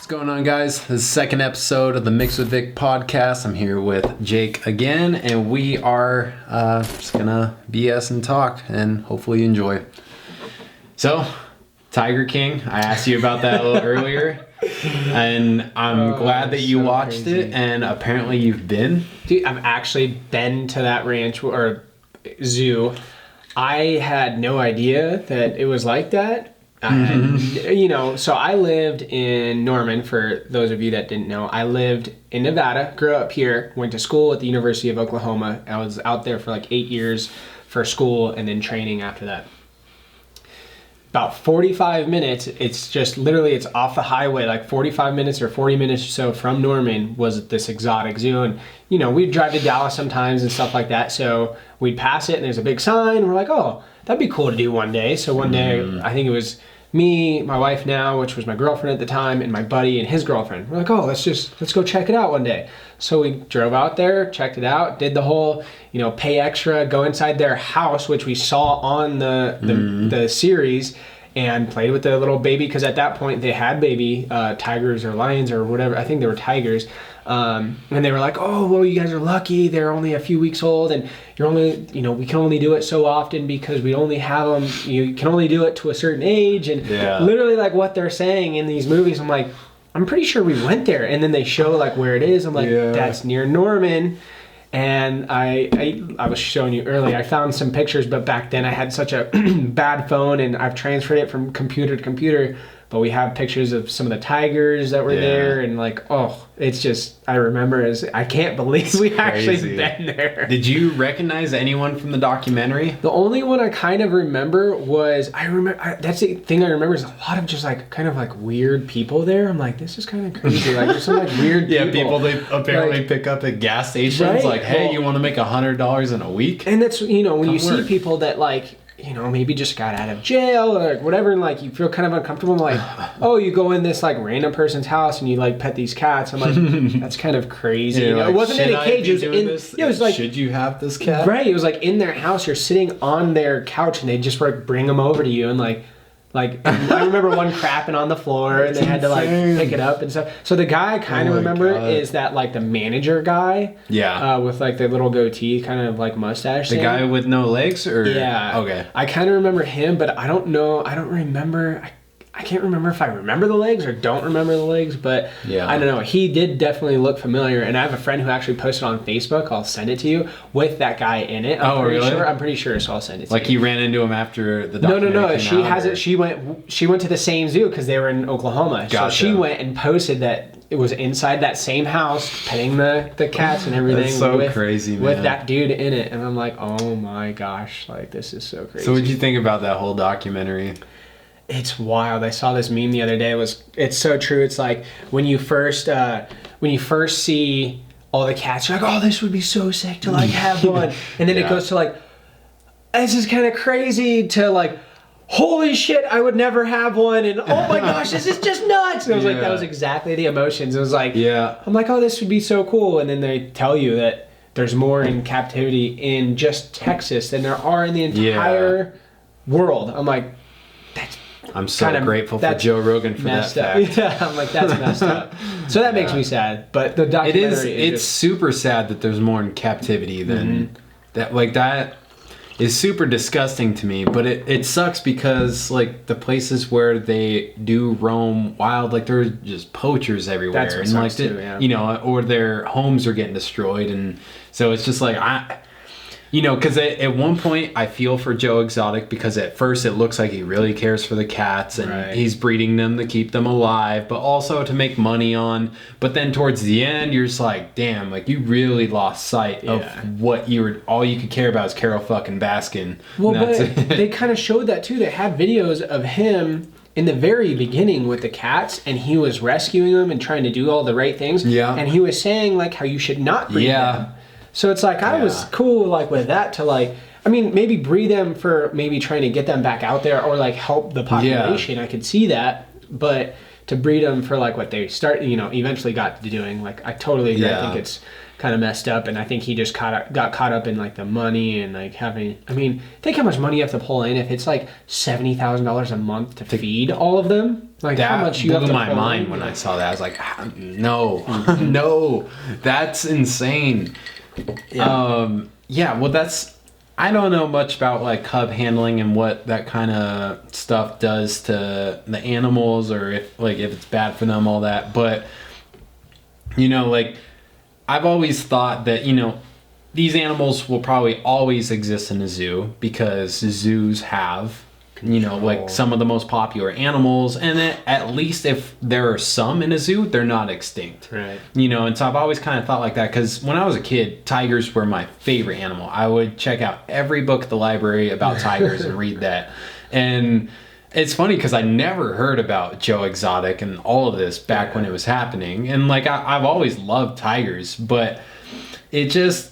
What's going on, guys? This is the second episode of the Mix with Vic podcast. I'm here with Jake again, and we are just gonna BS and talk, and hopefully you enjoy. So, Tiger King, I asked you about that a little earlier, and I'm glad that you watched it, and apparently you've been. Dude, I've actually been to that ranch or zoo. I had no idea that it was like that. So I lived in Norman, for those of you that didn't know. I lived in Nevada, grew up here, went to school at the University of Oklahoma. I was out there for like 8 years for school and then training after that. About 45 minutes, it's just literally, it's off the highway, like 45 minutes or 40 minutes or so from Norman was this exotic zoo. And, we'd drive to Dallas sometimes and stuff like that. So we'd pass it and there's a big sign. And we're like, oh, that'd be cool to do one day. So one day, I think it was me, my wife now, which was my girlfriend at the time, and my buddy and his girlfriend. We're like, oh, let's go check it out one day. So we drove out there, checked it out, did the whole, pay extra, go inside their house, which we saw on the series, and played with the little baby, because at that point they had baby tigers or lions or whatever. I think they were tigers. And they were like, oh, well, you guys are lucky. They're only a few weeks old, and you're only, we can only do it so often because we only have them. You can only do it to a certain age. And literally like what they're saying in these movies, I'm like, I'm pretty sure we went there. And then they show like where it is. I'm like, that's near Norman. And I was showing you earlier, I found some pictures, but back then I had such a bad phone and I've transferred it from computer to computer. But we have pictures of some of the tigers that were there, and like, oh, it's just, I remember I can't believe we actually been there. Did you recognize anyone from the documentary? The only one I kind of remember was, that's the thing I remember, is a lot of just like, kind of like weird people there. I'm like, this is kind of crazy. Like, there's some like weird people. People they apparently like, pick up at gas stations, right? Like, hey, you want to make $100 in a week? And that's, when you see people that like, maybe just got out of jail or whatever, and like you feel kind of uncomfortable. Like, oh, you go in this like random person's house and you like pet these cats. I'm like, that's kind of crazy. Like, it wasn't in a cage. It was in. This? It was like, should you have this cat? Right. It was like in their house. You're sitting on their couch and they just like bring them over to you, and like I remember one crapping on the floor and they had to like pick it up and stuff. So the guy I kind of remember is that like the manager guy. Yeah. With like the little goatee, kind of like mustache. The guy with no legs, or okay. I kind of remember him, but I don't know. I don't remember. I can't remember if I remember the legs or don't remember the legs, but I don't know. He did definitely look familiar, and I have a friend who actually posted on Facebook. I'll send it to you with that guy in it. I'm pretty sure, so I'll send it to you. Like he ran into him after the documentary No. She hasn't. She went to the same zoo because they were in Oklahoma. Gotcha. So she went and posted that it was inside that same house, petting the cats and everything. That's so crazy, man. With that dude in it, and I'm like, oh my gosh, like this is so crazy. So what'd you think about that whole documentary? It's wild. I saw this meme the other day. It's so true. It's like when you first see all the cats, you're like, oh, this would be so sick to like have one. And then it goes to like, this is kind of crazy, to like, holy shit, I would never have one. And oh my gosh, this is just nuts. And I was like, that was exactly the emotions. It was like, I'm like, oh, this would be so cool. And then they tell you that there's more in captivity in just Texas than there are in the entire world. I'm like, I'm so grateful for Joe Rogan for that fact. Yeah, I'm like, that's messed up. So that makes me sad. But the documentary it's super sad that there's more in captivity than that. Like, that is super disgusting to me. But it sucks because like the places where they do roam wild, like there's just poachers everywhere. That's what sucks too, or their homes are getting destroyed, and so it's just like because at one point I feel for Joe Exotic, because at first it looks like he really cares for the cats and he's breeding them to keep them alive, but also to make money on. But then towards the end, you're just like, damn, like you really lost sight of what all you could care about is Carole fucking Baskin. Well, but they kind of showed that too. They had videos of him in the very beginning with the cats, and he was rescuing them and trying to do all the right things. Yeah. And he was saying like how you should not breed them. So it's like, I was cool like with that, to like, I mean, maybe breed them for maybe trying to get them back out there or like help the population. I could see that. But to breed them for like what they eventually got to doing. Like, I totally agree. I think it's kind of messed up, and I think he just got caught up in like the money and like having. I mean, think how much money you have to pull in if it's like $70,000 a month to feed all of them. Like, that how much you have to blew my pull mind in. when I saw that. I was like, no, no, that's insane. Well, I don't know much about like cub handling and what that kind of stuff does to the animals, or if it's bad for them, all that. But like, I've always thought that these animals will probably always exist in a zoo because zoos have like some of the most popular animals, and at least if there are some in a zoo, they're not extinct. Right. And so I've always kind of thought like that, because when I was a kid, tigers were my favorite animal. I would check out every book at the library about tigers and read that. And it's funny because I never heard about Joe Exotic and all of this back when it was happening. And like, I've always loved tigers, but this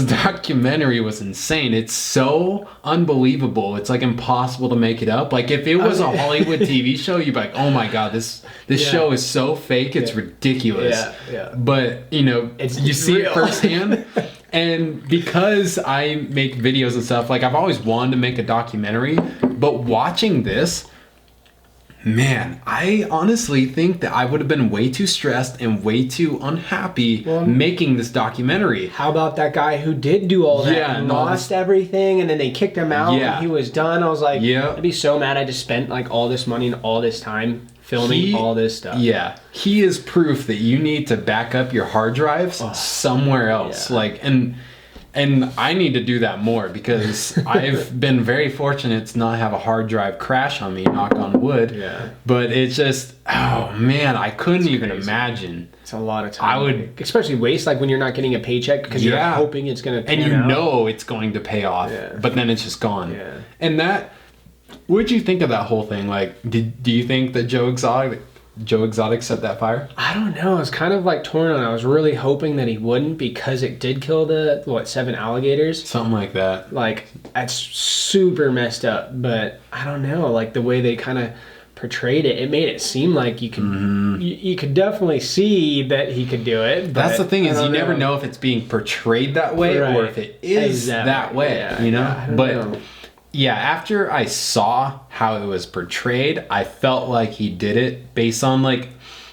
documentary was insane. It's so unbelievable. It's like impossible to make it up. Like, if it was a Hollywood TV show, you'd be like, oh my God, this show is so fake. It's ridiculous. Yeah. But you see it firsthand. And because I make videos and stuff, like, I've always wanted to make a documentary, but watching this, man, I honestly think that I would have been way too stressed and way too unhappy making this documentary. How about that guy who did do all that? Yeah, lost everything, and then they kicked him out, and he was done. I was like, I'd be so mad I just spent like all this money and all this time filming all this stuff. Yeah, he is proof that you need to back up your hard drives somewhere else. Like, and I need to do that more, because I've been very fortunate to not have a hard drive crash on me, knock on wood. Yeah. But it's just, oh man, I couldn't even imagine. It's a lot of time. I would, especially waste, like when you're not getting a paycheck because you're hoping it's going to pan out. It's going to pay off, but then it's just gone. Yeah. And what'd you think of that whole thing? Like, do you think that Joe Exotic set that fire? I don't know. I was kind of like torn on it. I was really hoping that he wouldn't, because it did kill the 7 alligators. Something like that. Like, that's super messed up. But I don't know. Like, the way they kind of portrayed it, it made it seem like you could you could definitely see that he could do it. But that's the thing, is you never know if it's being portrayed that way or if it is that way. I don't know. Yeah, after I saw how it was portrayed, I felt like he did it based on, like,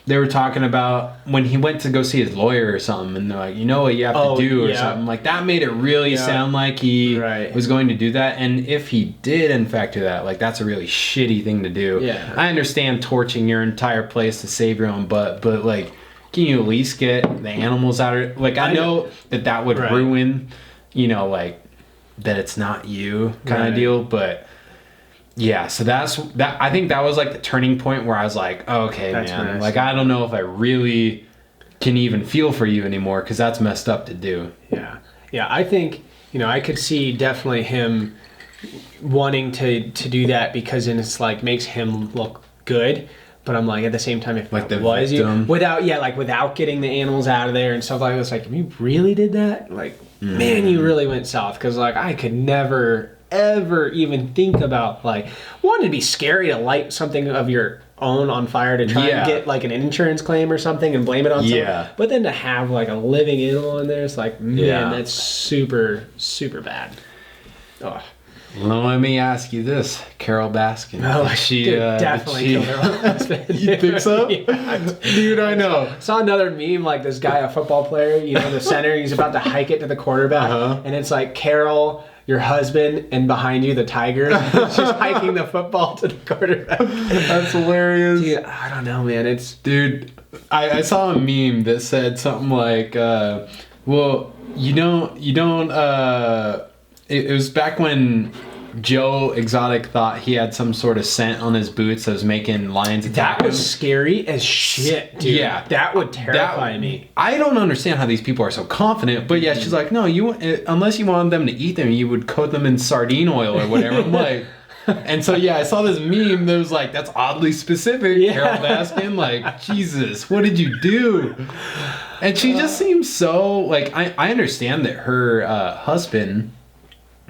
they were talking about when he went to go see his lawyer or something, and they're like, you know what you have to do or something. Like, that made it really sound like he was going to do that. And if he did, in fact, do that, like, that's a really shitty thing to do. Yeah. I understand torching your entire place to save your own butt, but, like, can you at least get the animals out of it? Like, I know that would ruin, like, that it's not you kind of deal, but yeah, so that's that. I think that was like the turning point where I was like, okay, man, like, I don't know if I really can even feel for you anymore, because that's messed up to do. Yeah, I think I could see definitely him wanting to do that, because then it's like makes him look good. But I'm like, at the same time, if like that was you, without getting the animals out of there and stuff like that, it's like, you really did that? Like, man, you really went south. Because, like, I could never, ever even think about, like, one, it'd be scary to light something of your own on fire to try and get, like, an insurance claim or something and blame it on someone. But then to have, like, a living animal in there, it's like, man, that's super, super bad. Ugh. Well, let me ask you this, Carole Baskin. Oh, she definitely killed her husband. You think so? Dude, I know. I saw another meme, like this guy, a football player, the center, he's about to hike it to the quarterback, and it's like Carole, your husband, and behind you the Tigers, just hiking the football to the quarterback. That's hilarious. Dude, I don't know, man. Dude, I saw a meme that said something like, well, you don't, it was back when Joe Exotic thought he had some sort of scent on his boots that was making lions attack him. That was scary as shit, dude. Yeah. That would terrify me. I don't understand how these people are so confident, but yeah, she's like, no, unless you wanted them to eat them, you would coat them in sardine oil or whatever. I'm like... And so, yeah, I saw this meme that was like, that's oddly specific, Carole Baskin. Like, Jesus, what did you do? And she just seems so, like, I understand that her husband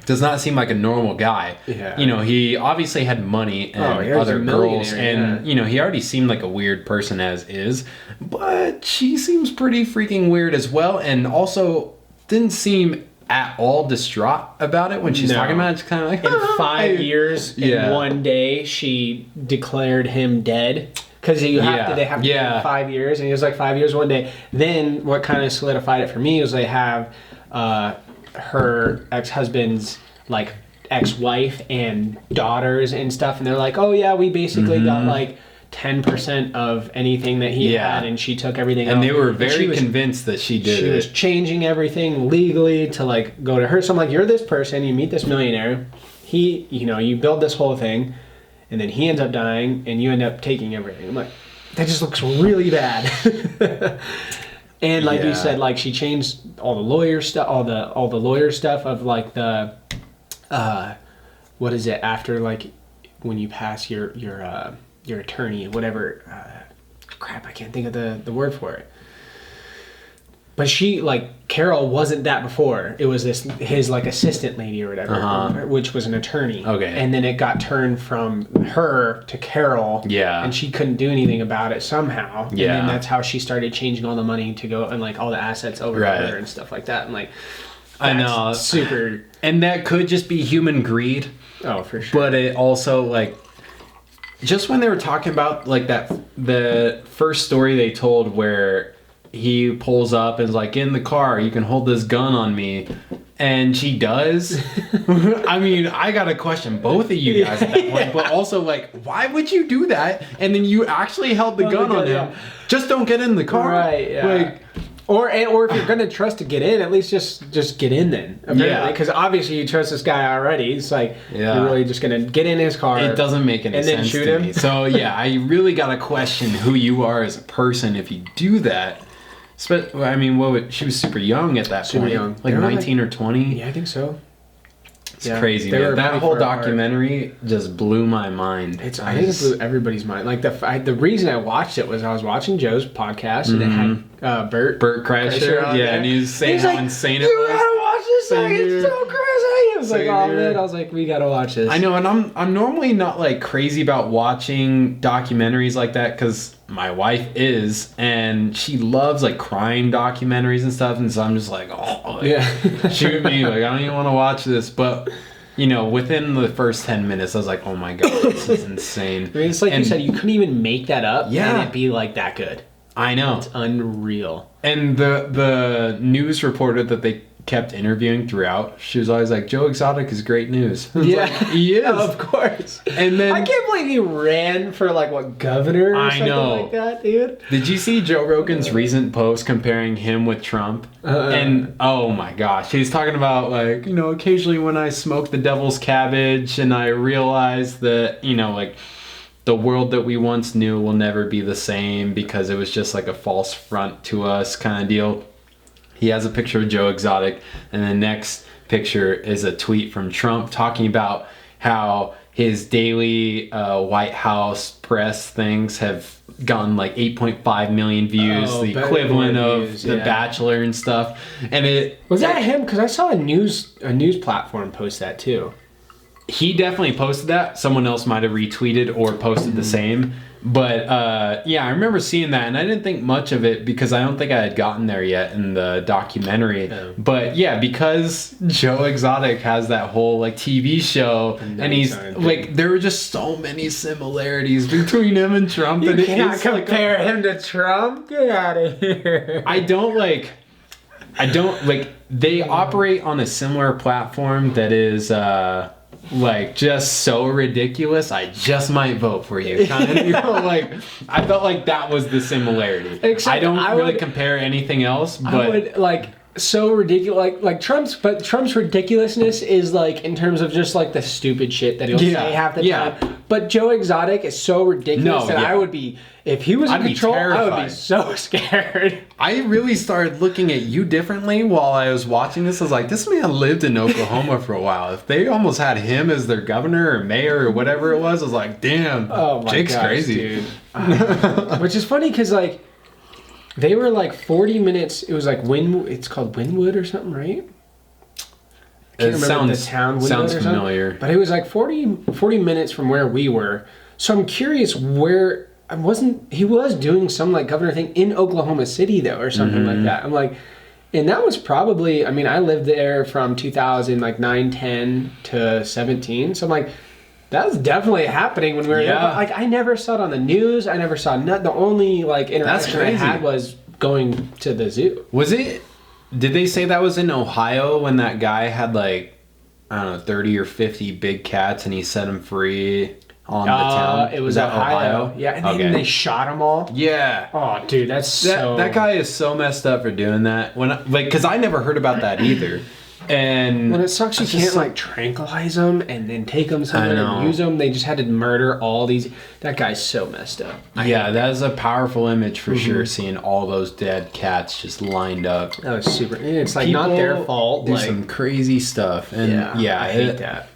does not seem like a normal guy. Yeah. You know, he obviously had money and other girls, and you know, he already seemed like a weird person as is, but she seems pretty freaking weird as well, and also didn't seem at all distraught about it when she's talking about it. It's kind of like, in 5 years, in one day, she declared him dead. Because they have to do 5 years, and he was like 5 years one day. Then what kind of solidified it for me was they have her ex-husband's like ex-wife and daughters and stuff, and they're like, oh yeah, we basically got like 10% of anything that he had, and she took everything. And they were very convinced that she did. She was changing everything legally to like go to her. So I'm like, you're this person, you meet this millionaire, he, you know, you build this whole thing. And then he ends up dying, and you end up taking everything. I'm like, that just looks really bad. And like you said, like she changed all the lawyer stuff, all the lawyer stuff of like the, what is it after like when you pass your attorney, whatever. Crap, I can't think of the word for it. But she, like, Carole wasn't that before. It was his, like, assistant lady or whatever, which was an attorney. Okay. And then it got turned from her to Carole. Yeah. And she couldn't do anything about it somehow. Yeah. And then that's how she started changing all the money to go, and, like, all the assets over to her and stuff like that. And, like, I know. Super. And that could just be human greed. Oh, for sure. But it also, like, just when they were talking about, like, the first story they told where he pulls up and is like, in the car, you can hold this gun on me. And she does. I mean, I got to question both of you guys at that point. But also, like, why would you do that? And then you actually held the gun on him. Just don't get in the car. Right, yeah. Like, or if you're going to trust to get in, at least just get in then. Apparently. Yeah. Because obviously you trust this guy already. It's like, you're really just going to get in his car. It doesn't make any sense shoot to him. me. So, yeah, I really got to question who you are as a person if you do that. I mean, she was super young at that point. Young. Like 19 or 20. Yeah, I think so. It's crazy, man. That whole documentary just blew my mind. I think it blew everybody's mind. Like the reason I watched it was I was watching Joe's podcast and it had Bert Kreischer on there. And he was saying how insane it was. You gotta watch this thing. It's so crazy. I was like, oh man, I was like, we gotta watch this. I know, and I'm normally not like crazy about watching documentaries like that because my wife is, and she loves like crime documentaries and stuff, and so I'm just like, shoot me, like I don't even want to watch this. But you know, within the first 10 minutes, I was like, oh my god, this is insane. I mean, it's like you said, you couldn't even make that up, and it'd be like that good. I know, it's unreal. And the news reporter that they kept interviewing throughout, she was always like, Joe Exotic is great news. Yeah, like, he is. Of course. And then I can't believe he ran for like what, governor or something like that, dude. Did you see Joe Rogan's recent post comparing him with Trump? And oh my gosh, he's talking about like, you know, occasionally when I smoke the devil's cabbage and I realize that, you know, like the world that we once knew will never be the same because it was just like a false front to us kind of deal. He has a picture of Joe Exotic, and the next picture is a tweet from Trump talking about how his daily White House press things have gotten like 8.5 million views, the equivalent of The Bachelor and stuff. And it was that him? Because I saw a news platform post that too. He definitely posted that. Someone else might have retweeted or posted the same. But I remember seeing that, and I didn't think much of it because I don't think I had gotten there yet in the documentary. But yeah, because Joe Exotic has that whole like TV show, and he's like, there were just so many similarities between him and Trump. You cannot compare him to Trump. Get out of here. I don't like. They operate on a similar platform that is. Like just so ridiculous, I just might vote for you. Kind of, you know, like I felt like that was the similarity. Except I don't really compare anything else, but I would like so ridiculous. Like Trump's ridiculousness is like in terms of just like the stupid shit that he'll say half the time. But Joe Exotic is so ridiculous that I would be, if he was in control, I would be so scared. I really started looking at you differently while I was watching this. I was like, this man lived in Oklahoma for a while. If they almost had him as their governor or mayor or whatever it was, I was like, damn, Jake's crazy. Dude. Which is funny because like, they were like 40 minutes, it was like it's called Wynwood or something, right? can't remember the town sounds familiar. But it was like 40 minutes from where we were. So I'm curious where he was doing some like governor thing in Oklahoma City though, or something like that. I'm like, and that was probably, I mean, I lived there from 2009, 10 to 17. So I'm like, that was definitely happening when we were there. But like, I never saw it on the news. I never saw the only like interaction I had was going to the zoo. Was it? Did they say that was in Ohio when that guy had like, I don't know, 30 or 50 big cats and he set them free on the town? It was Ohio. Yeah, and then they shot them all. Yeah. Oh, dude, that guy is so messed up for doing that. Because I never heard about that either. And when it sucks, you can't like tranquilize them and then take them somewhere and use them. They just had to murder all these. That guy's so messed up. That is a powerful image for sure. Seeing all those dead cats just lined up. That was super. It's like not their fault. Do some crazy stuff, and I hate that.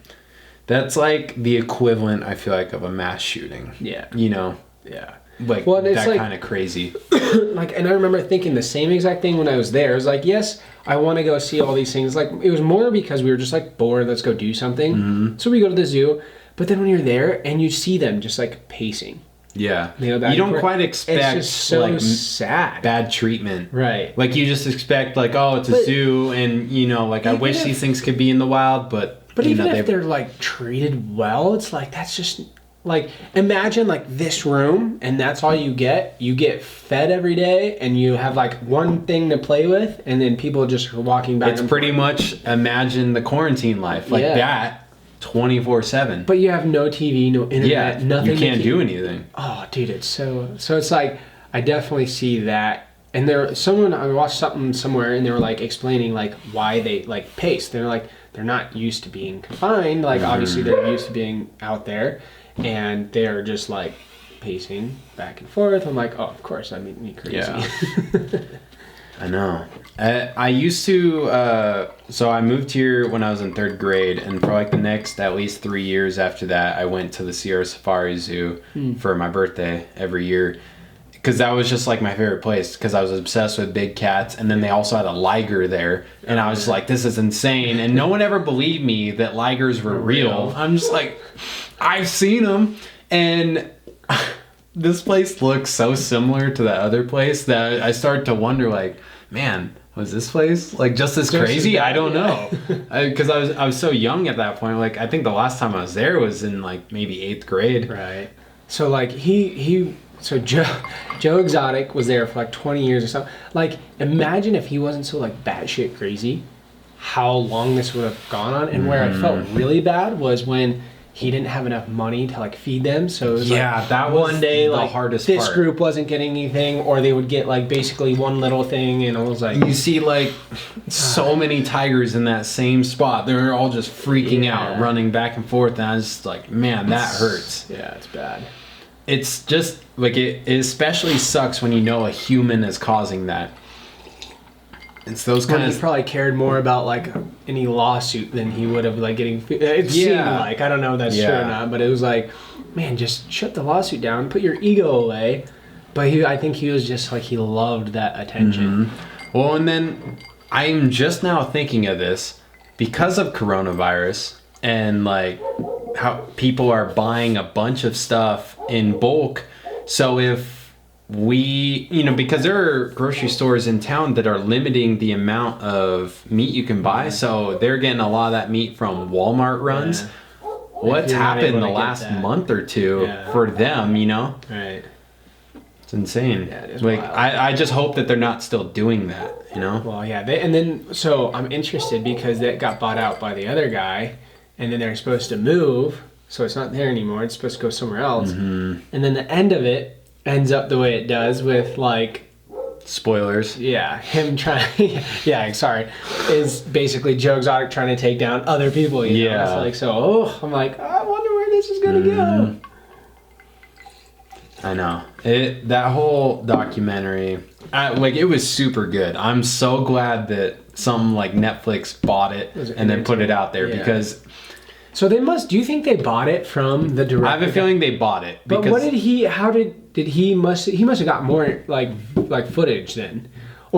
That's like the equivalent, I feel like, of a mass shooting. Yeah. You know. Yeah. Like that kind of crazy. Like, and I remember thinking the same exact thing when I was there. It was like, yes, I want to go see all these things. Like, it was more because we were just like bored. Let's go do something. So we go to the zoo. But then when you're there and you see them just like pacing. Yeah. You don't quite expect it's just so like sad. Bad treatment. Right. Like you just expect like, oh, it's a zoo and you know, like I wish these things could be in the wild, but even if they're like treated well, it's like that's just like imagine like this room and that's all you get. You get fed every day and you have like one thing to play with and then people just are walking back. It's pretty much imagine the quarantine life like that 24/7. But you have no TV, no internet, nothing. You can't do anything. Oh, dude, it's so it's like I definitely see that. And I watched something somewhere and they were like explaining like why they like pace. They're like they're not used to being confined. Like obviously they're used to being out there. And they're just like pacing back and forth. I'm like, oh, of course, I mean, me crazy. Yeah. I know. I used to, so I moved here when I was in 3rd grade, and for like the next at least 3 years after that, I went to the Sierra Safari Zoo for my birthday every year. Because that was just like my favorite place, because I was obsessed with big cats, and then they also had a liger there, and I was just like, this is insane, and no one ever believed me that ligers were real. I'm just like, I've seen them, and this place looks so similar to that other place that I started to wonder, like, man, was this place like just as crazy? I don't know, because I was so young at that point. Like, I think the last time I was there was in like maybe 8th grade. Right. So like So Joe Exotic was there for like 20 years or something. Like, imagine if he wasn't so like batshit crazy, how long this would have gone on. And where I felt really bad was when he didn't have enough money to like feed them. So it was that was one day the like hardest this part. group wasn't getting anything, or they would get like basically one little thing, and I was like, you see like so many tigers in that same spot. They're all just freaking out, running back and forth, and I was just like, man, that hurts. Yeah, it's bad. It's just like it especially sucks when you know a human is causing that. It's those kind of. He probably cared more about like any lawsuit than he would have like getting. It seemed like, I don't know if that's true or not, but it was like, man, just shut the lawsuit down, put your ego away. But I think he was just like he loved that attention. Well, and then I'm just now thinking of this because of coronavirus and like how people are buying a bunch of stuff in bulk. So if we, because there are grocery stores in town that are limiting the amount of meat you can buy. So they're getting a lot of that meat from Walmart runs. Yeah. What's happened the last month or two for them, Right. It's insane. Yeah, it is like, wild. I just hope that they're not still doing that, Well, yeah. So I'm interested because that got bought out by the other guy, and then they're supposed to move. So it's not there anymore. It's supposed to go somewhere else. And then the end of it ends up the way it does with like spoilers. Yeah, him trying. Is basically Joe Exotic trying to take down other people. It's like so. I'm like, I wonder where this is gonna go. I know that whole documentary. It was super good. I'm so glad that something like Netflix bought it and then put it out there because. So they must. Do you think they bought it from the director? I have a feeling they bought it. But what did he? How did he? Must have got more like footage then,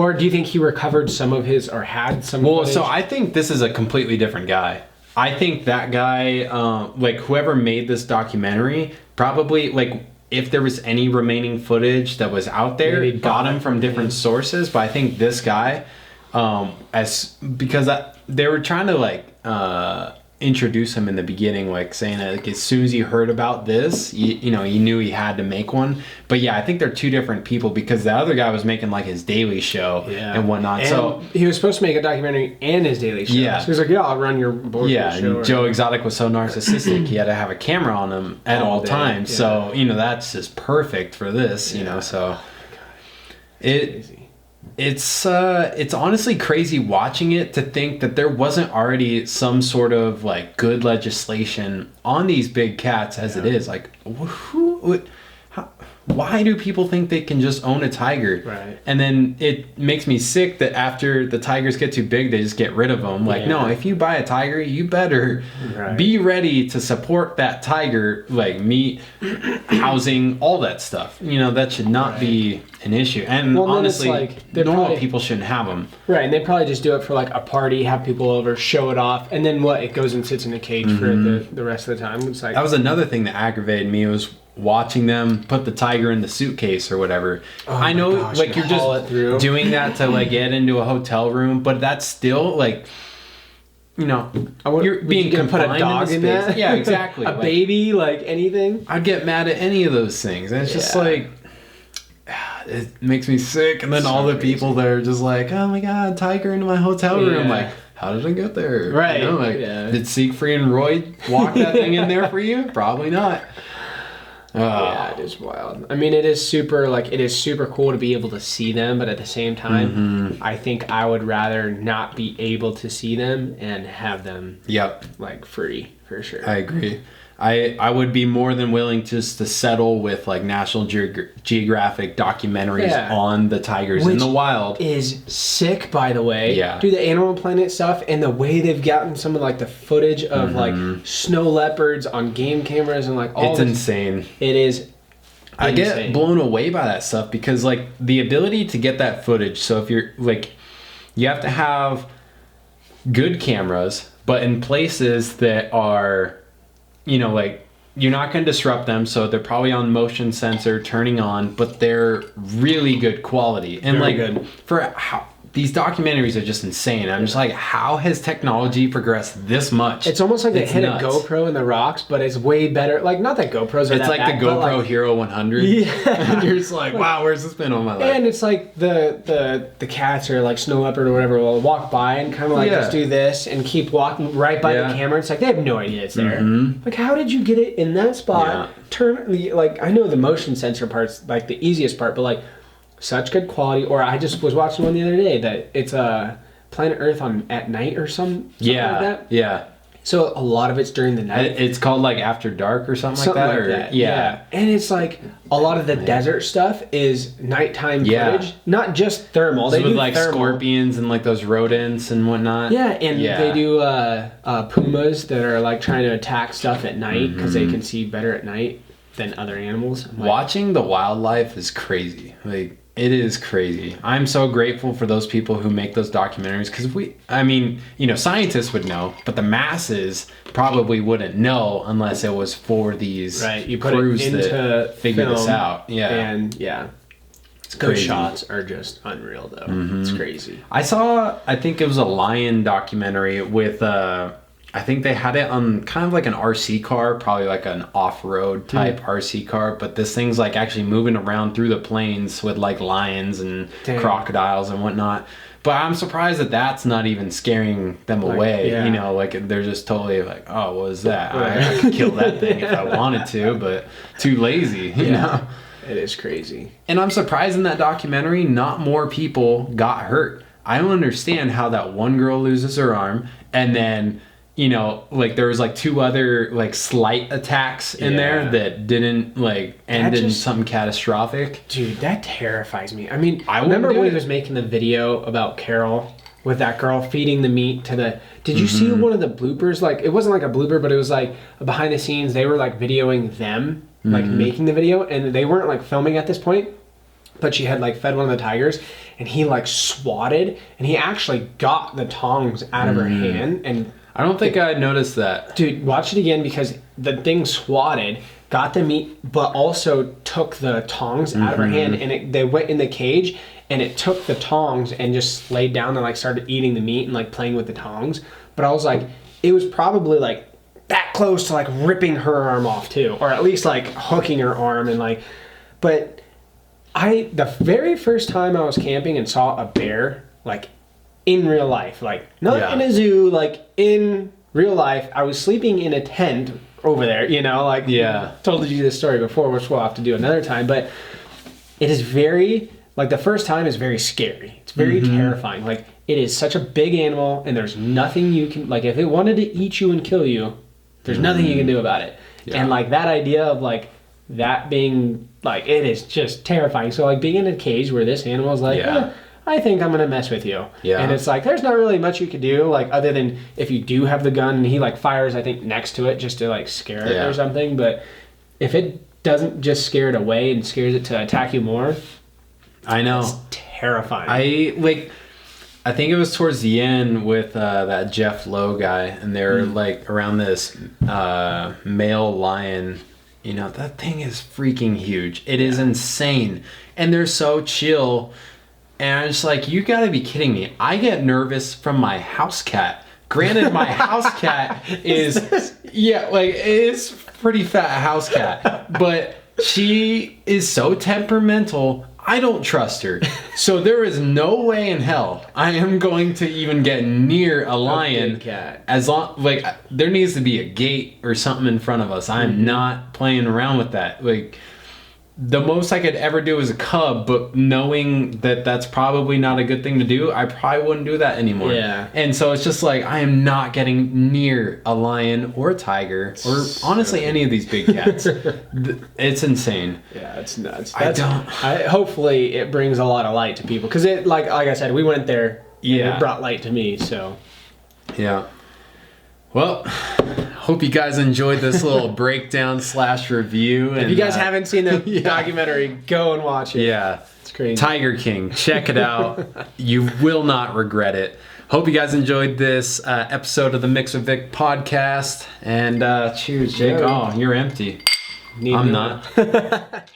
Or do you think he recovered some of his, or had some footage? So I think this is a completely different guy. I think that guy, like whoever made this documentary, probably like if there was any remaining footage that was out there, Maybe got him from different sources. But I think this guy, because they were trying to like introduce him in the beginning, like saying that like, as soon as he heard about this, you know, he knew he had to make one. But yeah, I think they're two different people, because the other guy was making like his daily show and whatnot. And so he was supposed to make a documentary and his daily show. Yeah. So he was like, yeah, I'll run your board show. And Joe Exotic was so narcissistic, he had to have a camera on him at all times. Yeah. So, you know, that's just perfect for this, you know, so it's honestly crazy watching it, to think that there wasn't already some sort of like good legislation on these big cats as it is. Like, why do people think they can just own a tiger? Right. And then it makes me sick that after the tigers get too big, they just get rid of them. Like, no, if you buy a tiger, you better be ready to support that tiger, like meat, housing, all that stuff. You know, that should not be an issue. And honestly, like, normal people shouldn't have them. Right, and they probably just do it for like a party, have people over, show it off, and then it goes and sits in a cage for the rest of the time. It's like, that was another thing that aggravated me, was watching them put the tiger in the suitcase or whatever. I know, like, you're just doing that to like get into a hotel room, but that's still like, you know, you're being confined put a dog in that. Yeah, exactly. A baby, like anything. I'd get mad at any of those things, and it's just like, it makes me sick. And then all the people that are just like, oh my god, tiger into my hotel room. Like, how did it get there? Right. You know, like, did Siegfried and Roy walk that thing in there for you? Probably not. Yeah, it is wild. I mean, it is super cool to be able to see them, but at the same time, I think I would rather not be able to see them and have them like free, for sure. I agree. I would be more than willing just to settle with like National Geographic documentaries on the tigers in the wild. Is sick, by the way. Yeah. Do the Animal Planet stuff, and the way they've gotten some of like the footage of like snow leopards on game cameras and like all. It's insane. It is. I get blown away by that stuff, because like the ability to get that footage. So if you're like, you have to have good cameras, but in places that are, you know, like, you're not going to disrupt them, so they're probably on motion sensor turning on, but they're really good quality. And very like, good. for how these documentaries are just insane. I'm just like, how has technology progressed this much? It's almost like they hit a GoPro in the rocks, but it's way better. Like, not that GoPros are it's that like bad, the GoPro like, Hero 100. Yeah. And you're just like, wow, where's this been all my life? And it's like the cats or like snow leopard or whatever will walk by and kind of like just do this and keep walking right by the camera. It's like they have no idea it's there. Like, how did you get it in that spot? Like, I know the motion sensor part's like the easiest part, but like, such good quality. Or I just was watching one the other day that it's Planet Earth at night or something like that. Yeah. So a lot of it's during the night. It's called like After Dark or something like that. Yeah. And it's like a lot of the desert stuff is nighttime footage, not just thermal. So they with do like scorpions and like those rodents and whatnot. Yeah, and they do pumas that are like trying to attack stuff at night because they can see better at night than other animals. Watching the wildlife is crazy. Like, it is crazy. I'm so grateful for those people who make those documentaries, because I mean, you know, scientists would know, but the masses probably wouldn't know unless it was for these crews that figure this out. Yeah. And those shots are just unreal, though. It's crazy. I think it was a lion documentary with I think they had it on kind of like an RC car, probably like an off-road type RC car, but this thing's like actually moving around through the plains with like lions and crocodiles and whatnot. But I'm surprised that that's not even scaring them away. You know, like they're just totally like, oh, what is that? I could kill that thing if I wanted to, but too lazy, you know? It is crazy. And I'm surprised in that documentary, not more people got hurt. I don't understand how that one girl loses her arm, and then, you know, like there was like two other like slight attacks in there that didn't like end in something catastrophic. Dude, that terrifies me. I mean, I remember when he was making the video about Carole with that girl feeding the meat to the... Did you see one of the bloopers? Like, it wasn't like a blooper, but it was like behind the scenes. They were like videoing them, like making the video, and they weren't like filming at this point. but she had like fed one of the tigers, and he like swatted, and he actually got the tongs out of her hand. And I don't think I noticed that. Dude, watch it again, because the thing swatted, got the meat, but also took the tongs out of her hand, and they went in the cage, and it took the tongs and just laid down and like started eating the meat and like playing with the tongs. But I was like, it was probably like that close to like ripping her arm off too, or at least like hooking her arm, and like, but the very first time I was camping and saw a bear, like in real life, like not in a zoo, like in real life, I was sleeping in a tent over there, you know, like told you this story before, which we'll have to do another time, but it is very, like the first time is very scary. It's very terrifying. Like it is such a big animal, and there's nothing you can, like if it wanted to eat you and kill you, there's nothing you can do about it. And like that idea of like that being like, it is just terrifying. So like being in a cage where this animal is like, I think I'm going to mess with you. And it's like, there's not really much you could do, like other than if you do have the gun and he like fires, I think, next to it just to like scare it or something. But if it doesn't just scare it away and scares it to attack you more, I know. It's terrifying. I think it was towards the end with that Jeff Lowe guy, and they're like around this male lion. You know, that thing is freaking huge. It is insane. And they're so chill. And I'm just like, you gotta be kidding me. I get nervous from my house cat. Granted, my house cat is, like, it's pretty fat house cat. But she is so temperamental, I don't trust her. So there is no way in hell I am going to even get near a lion. Cat. As long, like, there needs to be a gate or something in front of us. I'm not playing around with that. Like, the most I could ever do is a cub, but knowing that that's probably not a good thing to do, I probably wouldn't do that anymore. Yeah. And so it's just like, I am not getting near a lion or a tiger or honestly any of these big cats. It's insane. Yeah, it's nuts. Hopefully it brings a lot of light to people, because it, like I said, we went there. Yeah. It brought light to me. So. Yeah. Well, hope you guys enjoyed this little breakdown / review. If you guys haven't seen the documentary, go and watch it. Yeah. It's crazy. Tiger King. Check it out. You will not regret it. Hope you guys enjoyed this episode of the Mix with Vic podcast. And cheers, Jake. Oh, you're empty. I'm not.